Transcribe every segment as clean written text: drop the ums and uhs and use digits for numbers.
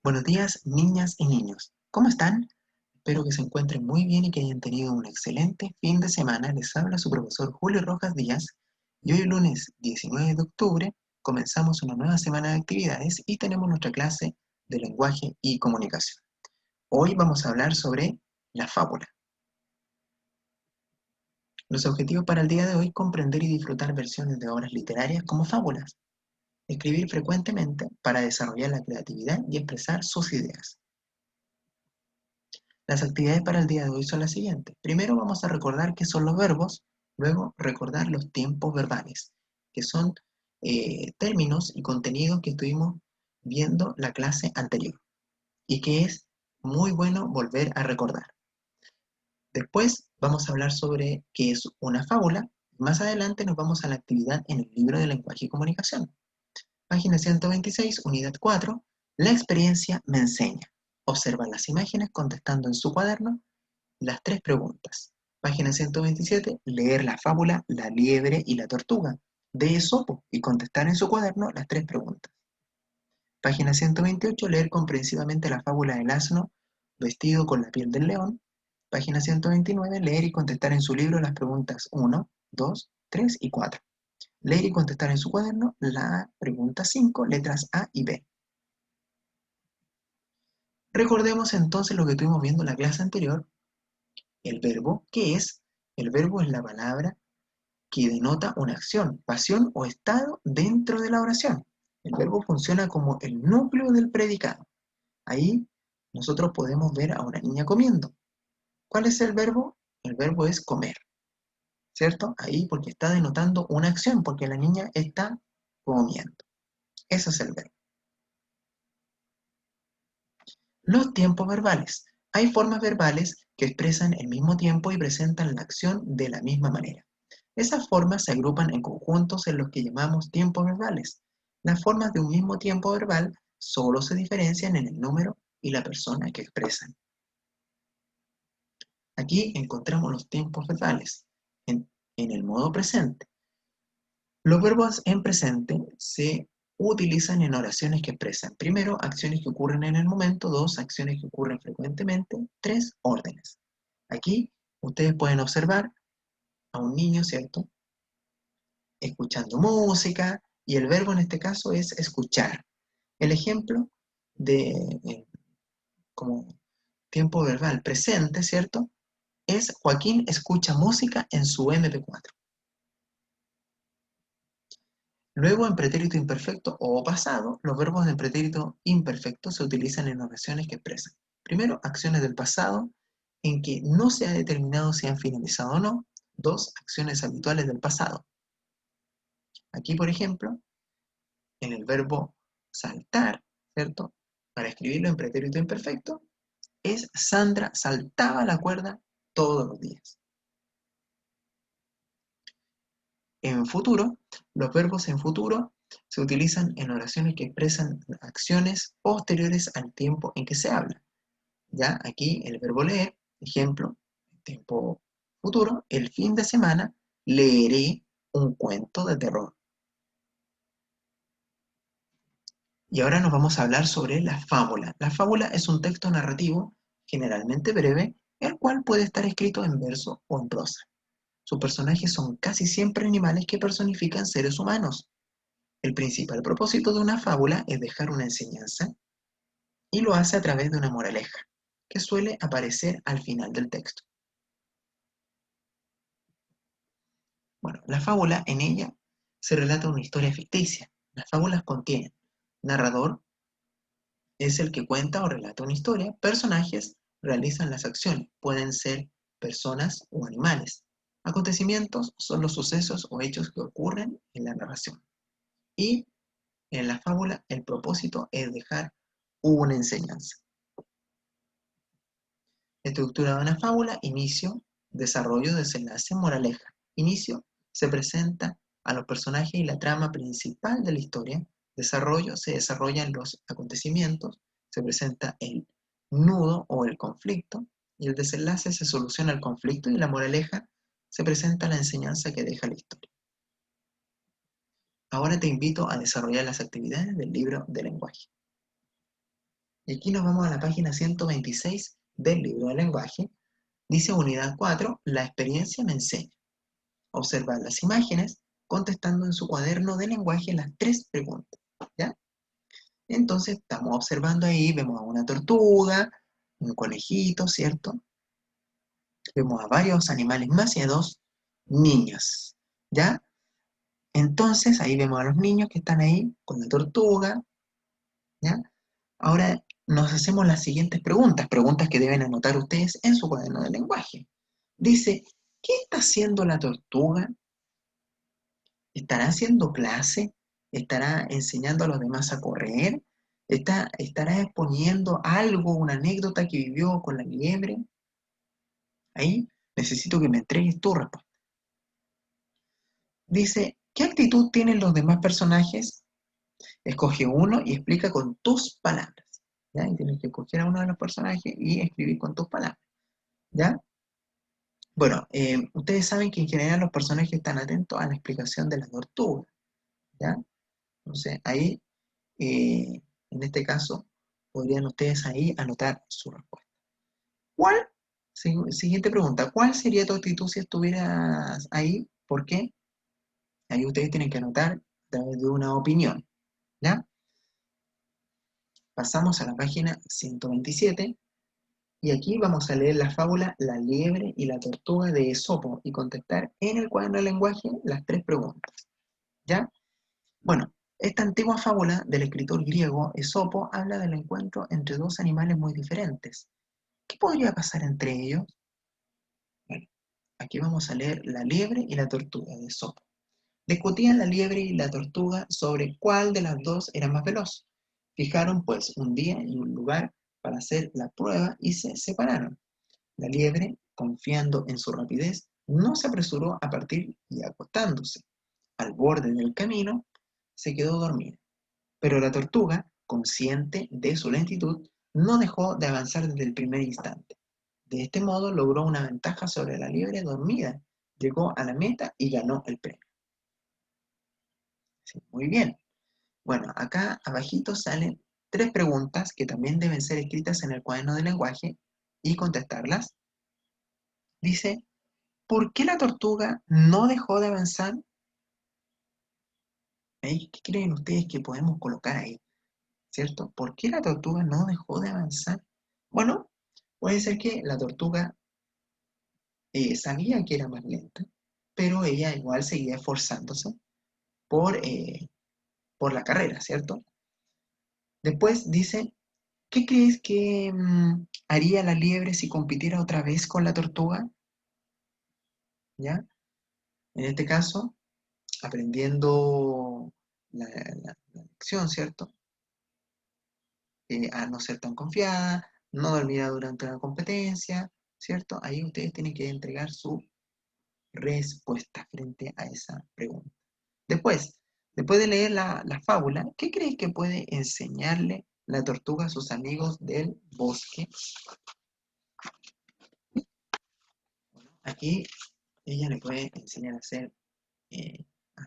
Buenos días, niñas y niños. ¿Cómo están? Espero que se encuentren muy bien y que hayan tenido un excelente fin de semana. Les habla su profesor Julio Rojas Díaz y hoy lunes 19 de octubre comenzamos una nueva semana de actividades y tenemos nuestra clase de lenguaje y comunicación. Hoy vamos a hablar sobre la fábula. Los objetivos para el día de hoy: comprender y disfrutar versiones de obras literarias como fábulas, escribir frecuentemente para desarrollar la creatividad y expresar sus ideas. Las actividades para el día de hoy son las siguientes. Primero vamos a recordar qué son los verbos, luego recordar los tiempos verbales, que son términos y contenidos que estuvimos viendo la clase anterior y que es muy bueno volver a recordar. Después vamos a hablar sobre qué es una fábula. Más adelante nos vamos a la actividad en el libro de lenguaje y comunicación. Página 126, unidad 4. La experiencia me enseña. Observa las imágenes contestando en su cuaderno las tres preguntas. Página 127, leer la fábula La liebre y la tortuga, de Esopo, y contestar en su cuaderno las tres preguntas. Página 128, leer comprensivamente la fábula del asno vestido con la piel del león. Página 129, leer y contestar en su libro las preguntas 1, 2, 3 y 4. Leer y contestar en su cuaderno la pregunta 5, letras A y B. Recordemos entonces lo que estuvimos viendo en la clase anterior. El verbo, ¿qué es? El verbo es la palabra que denota una acción, pasión o estado dentro de la oración. El verbo funciona como el núcleo del predicado. Ahí nosotros podemos ver a una niña comiendo. ¿Cuál es el verbo? El verbo es comer, ¿cierto? Ahí porque está denotando una acción, porque la niña está comiendo. Ese es el verbo. Los tiempos verbales. Hay formas verbales que expresan el mismo tiempo y presentan la acción de la misma manera. Esas formas se agrupan en conjuntos en los que llamamos tiempos verbales. Las formas de un mismo tiempo verbal solo se diferencian en el número y la persona que expresan. Aquí encontramos los tiempos verbales en el modo presente. Los verbos en presente se utilizan en oraciones que expresan, primero, acciones que ocurren en el momento; dos, acciones que ocurren frecuentemente; tres, órdenes. Aquí ustedes pueden observar a un niño, ¿cierto?, escuchando música, y el verbo en este caso es escuchar. El ejemplo de como tiempo verbal presente, ¿cierto?, es Joaquín escucha música en su MP4. Luego, en pretérito imperfecto o pasado, los verbos en pretérito imperfecto se utilizan en oraciones que expresan, primero, acciones del pasado en que no se ha determinado si han finalizado o no; dos, acciones habituales del pasado. Aquí, por ejemplo, en el verbo saltar, ¿cierto?, para escribirlo en pretérito imperfecto, es Sandra saltaba la cuerda todos los días. En futuro, los verbos en futuro se utilizan en oraciones que expresan acciones posteriores al tiempo en que se habla. Ya aquí el verbo leer, ejemplo, tiempo futuro, el fin de semana leeré un cuento de terror. Y ahora nos vamos a hablar sobre la fábula. La fábula es un texto narrativo, generalmente breve, el cual puede estar escrito en verso o en prosa. Sus personajes son casi siempre animales que personifican seres humanos. El principal propósito de una fábula es dejar una enseñanza y lo hace a través de una moraleja, que suele aparecer al final del texto. Bueno, la fábula, en ella se relata una historia ficticia. Las fábulas contienen narrador, es el que cuenta o relata una historia; personajes realizan las acciones, pueden ser personas o animales; acontecimientos son los sucesos o hechos que ocurren en la narración. Y en la fábula el propósito es dejar una enseñanza. Estructura de una fábula: inicio, desarrollo, desenlace, moraleja. Inicio: se presenta a los personajes y la trama principal de la historia. Desarrollo: se desarrollan los acontecimientos, se presenta el nudo o el conflicto. Y el desenlace: se soluciona el conflicto, y la moraleja: se presenta la enseñanza que deja la historia. Ahora te invito a desarrollar las actividades del libro de lenguaje. Y aquí nos vamos a la página 126 del libro de lenguaje. Dice unidad 4, la experiencia me enseña. Observar las imágenes, contestando en su cuaderno de lenguaje las 3 preguntas. ¿Ya? Entonces estamos observando ahí, vemos a una tortuga, un conejito, ¿cierto? Vemos a varios animales más y a 2 niños. ¿Ya? Entonces ahí vemos a los niños que están ahí con la tortuga. ¿Ya? Ahora nos hacemos las siguientes preguntas, preguntas que deben anotar ustedes en su cuaderno de lenguaje. Dice, ¿qué está haciendo la tortuga? ¿Estará haciendo clase? ¿Estará enseñando a los demás a correr? ¿Estará exponiendo algo, una anécdota que vivió con la liebre? Ahí necesito que me entregues tu respuesta. Dice, ¿qué actitud tienen los demás personajes? Escoge uno y explica con tus palabras. ¿Ya? Y tienes que escoger a uno de los personajes y escribir con tus palabras. ¿Ya? Bueno, ustedes saben que en general los personajes están atentos a la explicación de la tortuga. ¿Ya? Entonces, ahí, en este caso, podrían ustedes ahí anotar su respuesta. ¿Cuál? Siguiente pregunta. ¿Cuál sería tu actitud si estuvieras ahí? ¿Por qué? Ahí ustedes tienen que anotar a través de una opinión. ¿Ya? Pasamos a la página 127 y aquí vamos a leer la fábula La liebre y la tortuga de Esopo y contestar en el cuaderno de lenguaje las 3 preguntas. ¿Ya? Bueno, esta antigua fábula del escritor griego Esopo habla del encuentro entre 2 animales muy diferentes. ¿Qué podría pasar entre ellos? Bueno, aquí vamos a leer La liebre y la tortuga de Esopo. Discutían la liebre y la tortuga sobre cuál de las dos era más veloz. Fijaron pues un día y un lugar para hacer la prueba y se separaron. La liebre, confiando en su rapidez, no se apresuró a partir y acostándose. Al borde del camino, se quedó dormida. Pero la tortuga, consciente de su lentitud, no dejó de avanzar desde el primer instante. De este modo logró una ventaja sobre la liebre dormida, llegó a la meta y ganó el premio. Sí, muy bien. Bueno, acá abajito salen 3 preguntas que también deben ser escritas en el cuaderno de lenguaje y contestarlas. Dice, ¿por qué la tortuga no dejó de avanzar? ¿Qué creen ustedes que podemos colocar ahí? ¿Cierto? ¿Por qué la tortuga no dejó de avanzar? Bueno, puede ser que la tortuga sabía que era más lenta, pero ella igual seguía esforzándose por, eh, por la carrera, ¿cierto? Después dice, ¿qué crees que haría la liebre si compitiera otra vez con la tortuga? ¿Ya? En este caso, aprendiendo la lección, ¿cierto? A no ser tan confiada, no dormirá durante la competencia, ¿cierto? Ahí ustedes tienen que entregar su respuesta frente a esa pregunta. Después de leer la fábula, ¿qué crees que puede enseñarle la tortuga a sus amigos del bosque? Aquí ella le puede enseñar a ser, a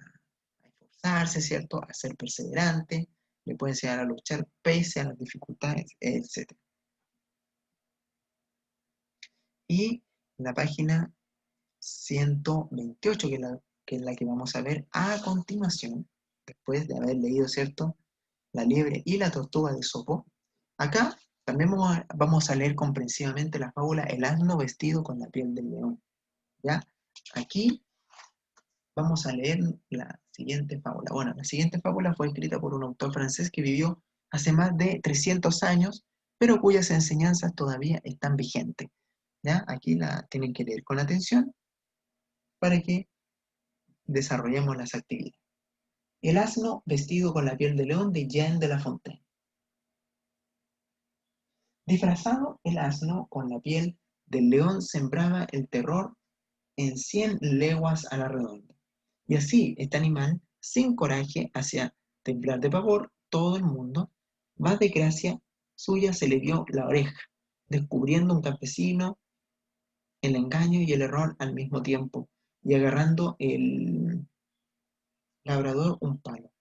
esforzarse, ¿cierto? A ser perseverante, le puede enseñar a luchar pese a las dificultades, etc. Y la página 128, que es la que vamos a ver a continuación, después de haber leído, ¿cierto? La liebre y la tortuga de Esopo. Acá también vamos a leer comprensivamente la fábula El asno vestido con la piel del león. ¿Ya? Aquí vamos a leer la siguiente fábula. Bueno, la siguiente fábula fue escrita por un autor francés que vivió hace más de 300 años, pero cuyas enseñanzas todavía están vigentes. ¿Ya? Aquí la tienen que leer con atención para que desarrollemos las actividades. El asno vestido con la piel de león de Jean de La Fontaine. Disfrazado, el asno con la piel del león sembraba el terror en 100 leguas a la redonda. Y así, este animal, sin coraje, hacía temblar de pavor todo el mundo. Más de gracia suya se le vio la oreja, descubriendo un campesino el engaño y el error al mismo tiempo, y agarrando el labrador un palo.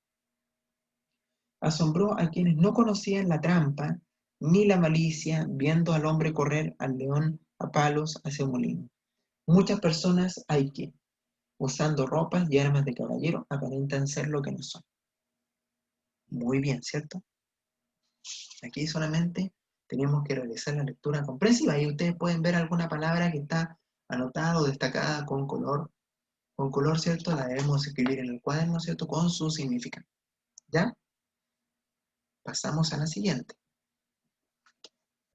Asombró a quienes no conocían la trampa ni la malicia, viendo al hombre correr al león a palos hacia un molino. Muchas personas hay que, usando ropas y armas de caballero, aparentan ser lo que no son. Muy bien, ¿cierto? Aquí solamente tenemos que realizar la lectura comprensiva y ustedes pueden ver alguna palabra que está anotada o destacada con color, ¿cierto? La debemos escribir en el cuaderno, ¿cierto? Con su significado. ¿Ya? Pasamos a la siguiente.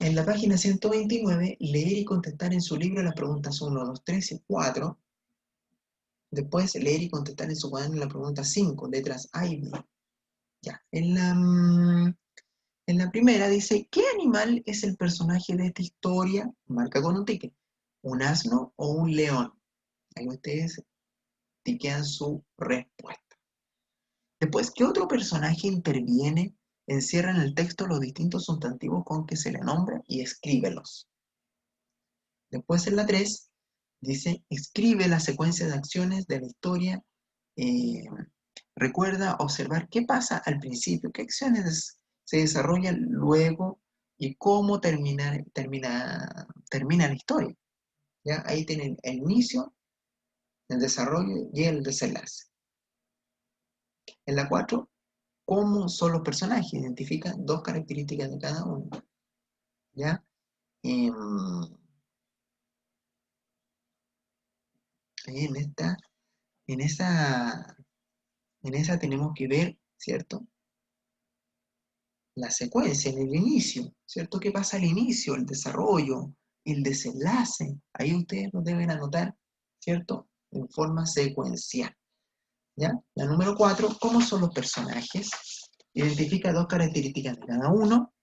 En la página 129, leer y contestar en su libro las preguntas 1, 2, 3 y 4. Después, leer y contestar en su cuaderno la pregunta 5, letras A y B. Ya. En la primera dice, ¿qué animal es el personaje de esta historia? Marca con un ticket. ¿Un asno o un león? Ahí ustedes tiquean su respuesta. Después, ¿qué otro personaje interviene? Encierra en el texto los distintos sustantivos con que se le nombra y escríbelos. Después en la 3 dice, escribe la secuencia de acciones de la historia. eh, Recuerda observar qué pasa al principio, qué acciones se desarrollan luego y cómo termina la historia. ¿Ya? Ahí tienen el inicio, el desarrollo y el desenlace. En la 4, ¿cómo son los personajes? Identifica 2 características de cada uno. ¿Ya? Em, Ahí en esa, en esa tenemos que ver, ¿cierto? La secuencia, en el inicio, ¿cierto? ¿Qué pasa al inicio? El desarrollo, el desenlace. Ahí ustedes lo deben anotar, ¿cierto? En forma secuencial. ¿Ya? La número 4, ¿cómo son los personajes? Identifica 2 características de cada uno,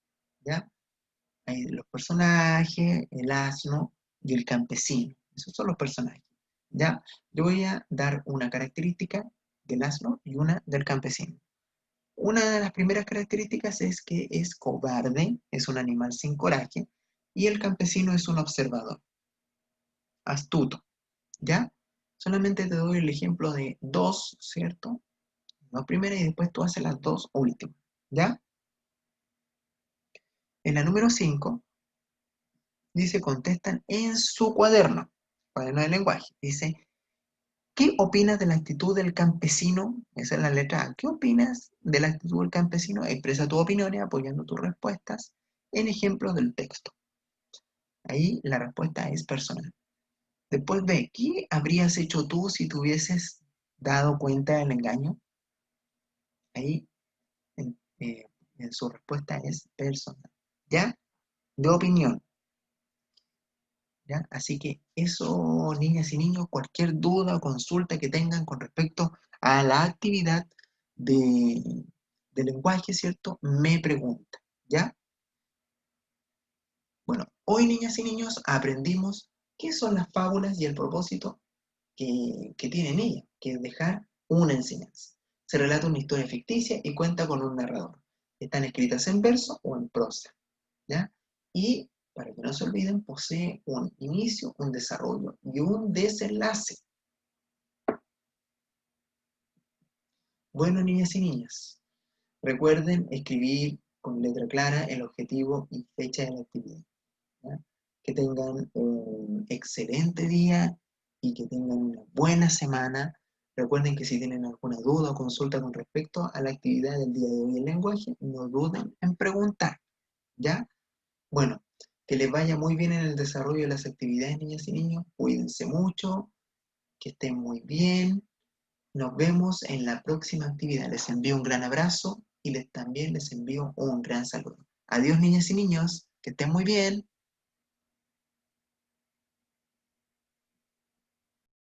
¿ya? Hay los personajes, el asno y el campesino. Esos son los personajes, ¿ya? Yo voy a dar una característica del asno y una del campesino. Una de las primeras características es que es cobarde, es un animal sin coraje, y el campesino es un observador, astuto, ¿ya? Solamente te doy el ejemplo de 2, ¿cierto? La primera y después tú haces las 2 últimas, ¿ya? En la número 5 dice contestan en su cuaderno de lenguaje. Dice, ¿qué opinas de la actitud del campesino? Esa es la letra A. ¿Qué opinas de la actitud del campesino? Expresa tus opiniones apoyando tus respuestas en ejemplos del texto. Ahí la respuesta es personal. Después B, ¿qué habrías hecho tú si te hubieses dado cuenta del engaño? Ahí en su respuesta es personal. ¿Ya? De opinión. ¿Ya? Así que eso, niñas y niños, cualquier duda o consulta que tengan con respecto a la actividad de lenguaje, ¿cierto? Me preguntan, ¿ya? Bueno, hoy, niñas y niños, aprendimos qué son las fábulas y el propósito que tienen ellas, que es dejar una enseñanza. Se relata una historia ficticia y cuenta con un narrador. Están escritas en verso o en prosa, ¿ya? Y, para que no se olviden, posee un inicio, un desarrollo y un desenlace. Bueno, niñas y niñas, recuerden escribir con letra clara el objetivo y fecha de la actividad, ¿ya? Que tengan un excelente día y que tengan una buena semana. Recuerden que si tienen alguna duda o consulta con respecto a la actividad del día de hoy en lenguaje, no duden en preguntar, ¿ya? Bueno, que les vaya muy bien en el desarrollo de las actividades, niñas y niños. Cuídense mucho, que estén muy bien. Nos vemos en la próxima actividad. Les envío un gran abrazo y también les envío un gran saludo. Adiós, niñas y niños, que estén muy bien.